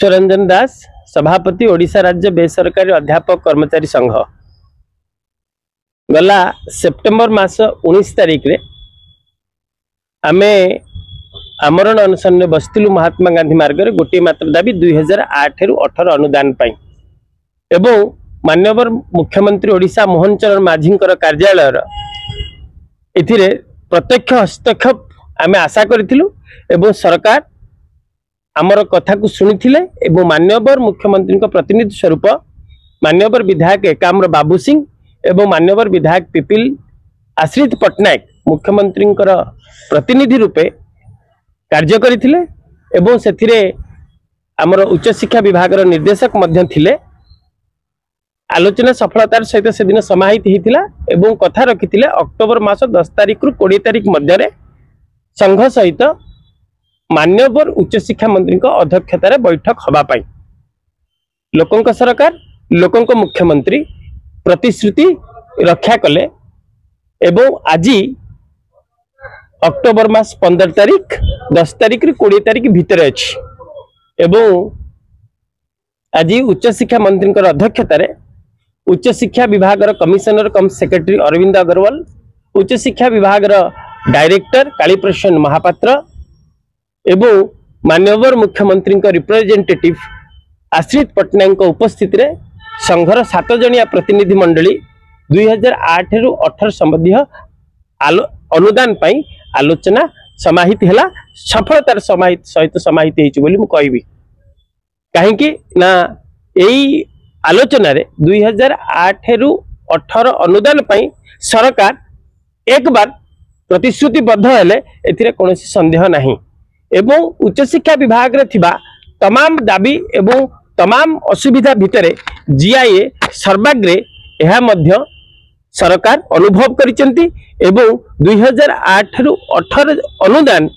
विश्वरंजन दास, सभापति ओडिशा राज्य बेसरकारी अध्यापक कर्मचारी संघ। गला सेप्टेम्बर मास 19 तारिख रे आमे आमरण अनशन में बसलु महात्मा गांधी मार्ग रे गोटे मात्र दाबी 2008 रु 18 अनुदान पाई एवं माननीय मुख्यमंत्री ओडिशा मोहन चरण माझींकर कार्यालय एथिरे प्रत्यक्ष हस्तक्षेप आमे आशा करिथिलु एवं सरकार आमर कथा को शुणी एवं मान्यवर मुख्यमंत्री प्रतिनिधि स्वरूप मान्यवर विधायक एकाम्र बाबू सिंह एवं मान्यवर विधायक पिपिल आश्रित पट्टनायक मुख्यमंत्री प्रतिनिधि रूपे कार्य करथिले एवं सेथिरे आमर उच्च शिक्षा विभाग निर्देशक मध्य थिले। आलोचना सफलतार सहित से दिन समाहित होता एवं कथा रखिथिले अक्टोबर मास 10 तारिख रु 20 तारिख मध्य संघ सहित मान्यवर उच्च शिक्षा मंत्री अध्यक्षतार बैठक हवापाई लोकंक सरकार लोकंक मुख्यमंत्री प्रतिश्रुति रक्षा कले एवं आज अक्टोबर मास 15 तारिख 10 तारिख 20 तारिख भितर अच्छी एवं आज उच्च शिक्षा मंत्री अध्यक्षतार उच्च शिक्षा विभाग कमिशनर कम सेक्रेटरी अरविंद अग्रवाल उच्च शिक्षा विभाग डायरेक्टर कालीप्रसन्न महापात्र एवं मान्यवर मुख्यमंत्री रिप्रेजेंटेटिव आश्रित पट्टनायक उपस्थित रे संघर 7 जणिया प्रतिनिधि मंडली 2008 रु 18 संबंधी अनुदान पाई आलोचना समाहित हैला सफलतार सहित समाहित हेछि बोली मु कहबी काहेकि ना एई आलोचना रे 2008 रु 18 अनुदान पाई सरकार एक बार प्रतिश्रुतिबद्ध हेले एथिरे कोनोसी संदेह नहीं एवं उच्च शिक्षा विभाग रे थिबा तमाम दाबी एवं तमाम असुविधा भितरे जीआईए सर्वाग्रे यह मध्य सरकार अनुभव करिसेंती एवं 2008 रु 18 अनुदान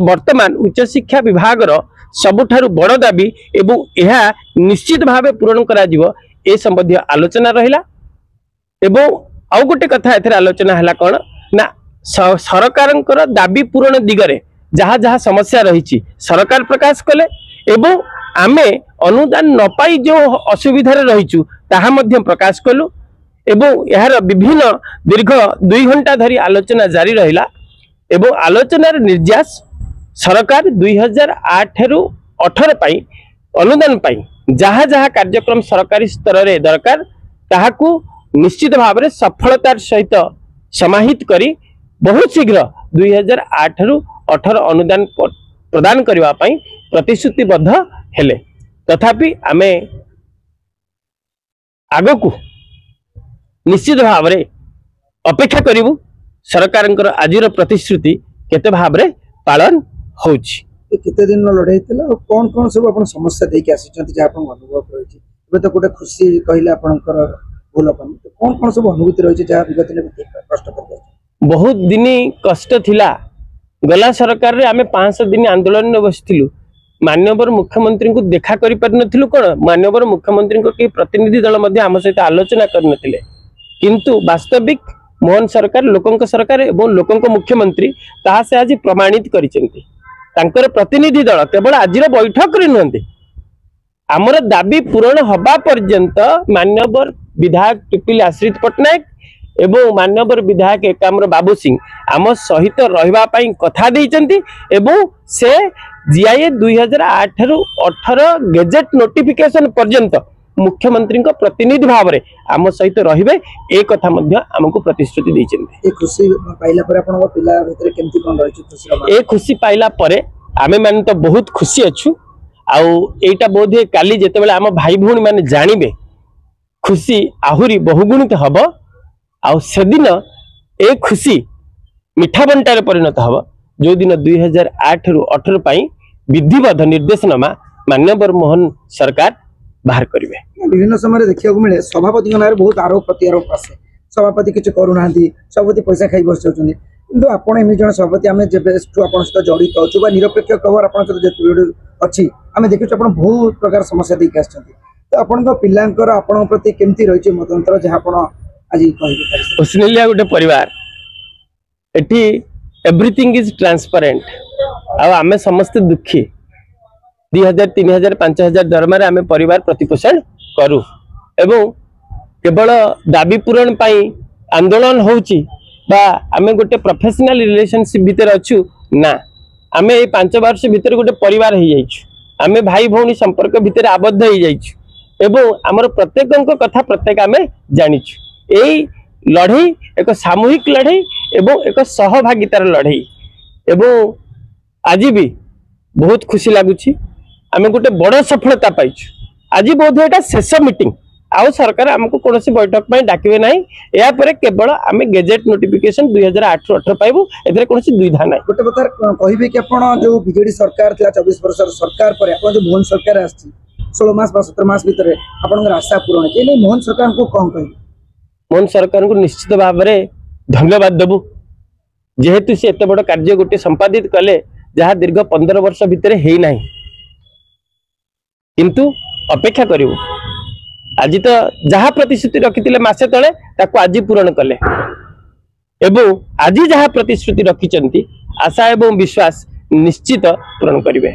वर्तमान उच्च शिक्षा विभाग रो सबुठारु बड़ दाबी एवं यह निश्चित भावे पूरण करा जिवो ए संबंधी आलोचना रहिला एवं आउ गोटे कथा एथरे आलोचना हला कोन ना सरकारंकर दाबी पूरण दिगरे जहाँ जहाँ समस्या रही सरकार प्रकाश कले एवं आमे अनुदान न पाई जो असुविधा रहीचु ताहा मध्य प्रकाश कलु एवं यार विभिन्न दीर्घ 2 घंटा धरी आलोचना जारी रहिला एवं आलोचनार निर्यास सरकार 2008 रु 18 पाई अनुदान पाई जहाँ जहाँ कार्यक्रम सरकारी स्तर रे दरकार ताहाकू निश्चित भाव में सफलतार सहित समाहित करी बहुत शीघ्र 2008 रु 18 अनुदान प्रदान करने प्रतिश्रुतिबद्ध हेले तथापि आमे आगकू निश्चित भाव में अपेक्षा करिवु सरकारंकर आजिर प्रतिश्रुति केते भाव में पालन होउछि। केते दिन लड़ाई थिला कोन कोन सब अपन समस्या देके आसी जहाँ अपन अनुभव रही है तो गोटे खुशी कहले आपनकर भूल अपन कोन कोन सब अनुभूति रही जहाँ विगत ने कष्ट कर बहुत दिन कष्ट थिला गला सरकार रे आमे 500 दिन आंदोलन में बसिथिलु मान्यवर मुख्यमंत्री को देखा करि पर नथिलु कोन मान्यवर मुख्यमंत्री को के प्रतिनिधि दल मध्ये आम सहित आलोचना कर नथिले किंतु वास्तविक मोहन सरकार लोकंक सरकार एवं लोकंक मुख्यमंत्री ताहा से आज प्रमाणित करिसेंती तांकर प्रतिनिधि दल केवल आजिर बैठक रे नहंती आमर दाबी पूरण हबा पर्यंत मान्यवर विधायक पिपिल आश्रित पट्टनायक एवं मान्यवर विधायक एकाम्र बाबू सिंह आम सहित रहिबा पई कथा देइचंती एवं से जीआईए 2008 रु 18 गेजेट नोटिफिकेशन पर्यंत मुख्यमंत्री प्रतिनिधि भाव में आम सहित रहिबे ए कथा मध्य हमको प्रतिश्रुति देइचंती। ए खुशी पाइला परे आपन पिला भितर केमती कोन रहिछि खुशी ए खुशी पाइला परे आमे माने तो बहुत खुशी अछु आउ एटा बोधे काली जेते बेले आम भाई भौणी माने जानिबे खुशी आहुरी बहुगुणित हबो आउ से दिन ए खुशी मिठा बंटारे परिणत हबो जो दिन 2008 रु 18 पाई विधिबद्ध निर्देशनामा मान्यवर मोहन सरकार बाहर करिवे। विभिन्न समय देखिया को मिले सभापति नारे बहुत आरोप प्रत्यारोप आसे सभापति किछ करूनांती सभापति पैसा खाई बस जाउछन किंतु आपण एमि जण सभापति आमे जेबेस्तु आपण सहित जड़ित अछु बा निरपेक्ष खबर आपण सहित जे अछि आमे देखिछु आपण बहुत प्रकार समस्या देख आछथि तो आपण पिलांकर आपण प्रति केमती रहिछि मतंत्र जे आपण आज कहबे उसनेलिया गोटे परिवार एठी एवरीथिंग इज ट्रांसपेरेंट आ आमे समस्त दुखी 2000 3000 5000 दरमा आम परिवार प्रतिपोषण करू एवं केवल दाबी पूरण पाई आंदोलन होउची बा आमे गोटे प्रोफेशनल रिलेशनशिप भीतर अच्छु ना आमे ए 5 वर्ष भीतर गोटे परिवार हो जाइछु आमे भाई भौणी संपर्क भीतर आबद्ध हो जाइछु एवं आमर प्रत्येक कथा प्रत्येक आमे जानिछु एई लड़ई एक सामूहिक लड़ई एवं एक सहभागितार लड़ई एवं आज भी बहुत खुशी लगुच आम गोटे बड़ सफलता पाइछु आज बोध एटा शेष मीटिंग आउ सरकार आमको कौन बैठक में डाके ना यापर केवल आम गेजेट नोटिफिकेशन 2008-18 पाइबू ए कौन दुविधा ना गोटे बता कहे कि जो बीजेडी सरकार था 24 वर्ष सरकार पर जो मोहन सरकार आ 16 मास 17 मास भीतर आपंकर आशा पूरण है मोहन सरकार को कौन कह मोहन सरकार को निश्चित भाव में धन्यवाद देबू जेहेतु सी एत बड़ कार्य गोटे संपादित कले जहाँ दीर्घ 15 वर्ष भितर है ना किंतु अपेक्षा करूँ आज तो जहाँ प्रतिश्रुति रखी मसे तले ताको आज पूरण कले एवं आज जहाँ प्रतिश्रुति रखिंट आशा एवं विश्वास निश्चित पूरण करेंगे।